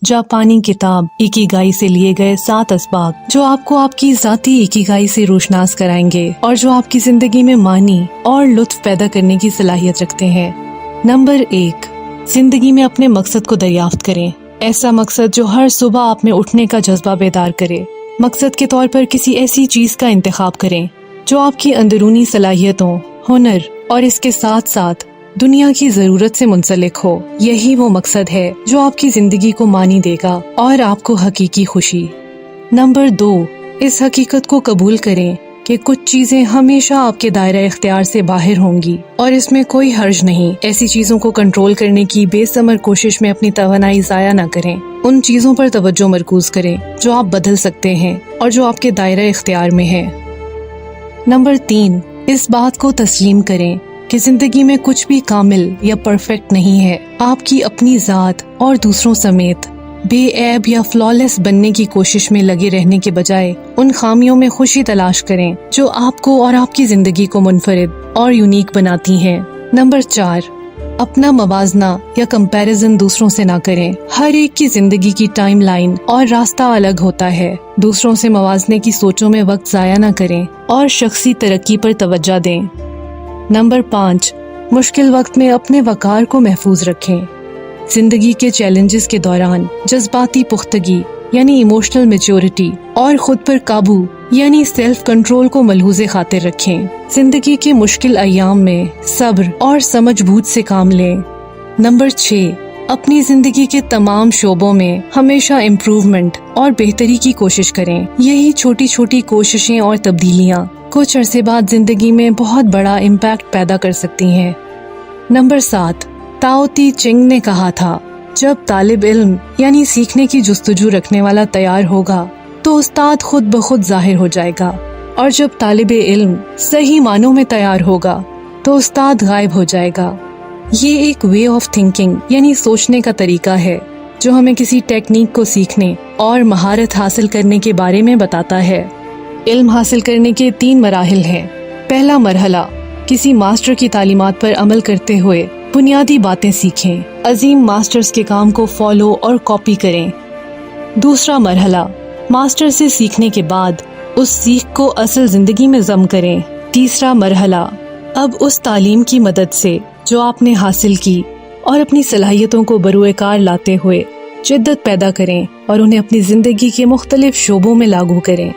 जापानी किताब इकिगाई से लिए गए 7 असबाब जो आपको आपकी ज़ाती इकिगाई से रोशनास कराएंगे और जो आपकी जिंदगी में मानी और लुत्फ पैदा करने की सलाहियत रखते हैं। नंबर 1, जिंदगी में अपने मकसद को दरियाफ्त करें। ऐसा मकसद जो हर सुबह आप में उठने का जज्बा बेदार करे। मकसद के तौर पर किसी ऐसी चीज का इंतखाब करें जो आपकी अंदरूनी सलाहियतों, हुनर और इसके साथ साथ दुनिया की जरूरत से मुंसलिक हो। यही वो मकसद है जो आपकी जिंदगी को मानी देगा और आपको हकीकी खुशी। नंबर 2, इस हकीकत को कबूल करें कि कुछ चीजें हमेशा आपके दायरा इख्तियार से बाहर होंगी और इसमें कोई हर्ज नहीं। ऐसी चीजों को कंट्रोल करने की बेसमर कोशिश में अपनी तवानाई जाया न करें। उन चीजों पर तवज्जो मरकूज करें जो आप बदल सकते हैं और जो आपके दायरा इख्तियार में है। नंबर 3, इस बात को तस्लीम करें कि जिंदगी में कुछ भी कामिल या परफेक्ट नहीं है। आपकी अपनी जात और दूसरों समेत बेऐब या फ्लॉलेस बनने की कोशिश में लगे रहने के बजाय उन खामियों में खुशी तलाश करें जो आपको और आपकी जिंदगी को मुनफरिद और यूनिक बनाती हैं। नंबर 4, अपना मवाजना या कंपैरिजन दूसरों से ना करें। हर एक की जिंदगी की टाइम लाइन और रास्ता अलग होता है। दूसरों से मवाजने की सोचों में वक्त जाया ना करें और शख्सी तरक्की पर तवज्जो दें। नंबर 5, मुश्किल वक्त में अपने वकार को महफूज रखें। जिंदगी के चैलेंजेस के दौरान जज्बाती पुख्तगी यानी इमोशनल मैच्योरिटी और खुद पर काबू यानी सेल्फ कंट्रोल को मलहूज़े खातिर रखें। जिंदगी के मुश्किल अय्याम में सब्र और समझबूझ से काम लें। नंबर 6, अपनी जिंदगी के तमाम शोबों में हमेशा इम्प्रूवमेंट और बेहतरी की कोशिश करें। यही छोटी छोटी कोशिशें और तब्दीलियाँ कुछ अरसे बाद जिंदगी में बहुत बड़ा इम्पैक्ट पैदा कर सकती हैं। नंबर 7, ताओ ती चिंग ने कहा था, जब तालिब इल्म यानी सीखने की जुस्तजू रखने वाला तैयार होगा तो उस्ताद खुद ब खुद जाहिर हो जाएगा, और जब तालिब इल्म सही मानों में तैयार होगा तो उस्ताद गायब हो जाएगा। ये एक वे ऑफ थिंकिंग यानी सोचने का तरीका है जो हमें किसी टेक्निक को सीखने और महारत हासिल करने के बारे में बताता है। इल्म हासिल करने के 3 मराहिल हैं। पहला मरहला, किसी मास्टर की तालीमात पर अमल करते हुए बुनियादी बातें सीखें। अजीम मास्टर्स के काम को फॉलो और कॉपी करें। दूसरा मरहला, मास्टर से सीखने के बाद उस सीख को असल जिंदगी में जम करें। तीसरा मरहला, अब उस तालीम की मदद से जो आपने हासिल की और अपनी सलाहियतों को बरूएकार लाते हुए जिद्दत पैदा करें और उन्हें अपनी जिंदगी के मुख्तलिफ शोबों में लागू करें।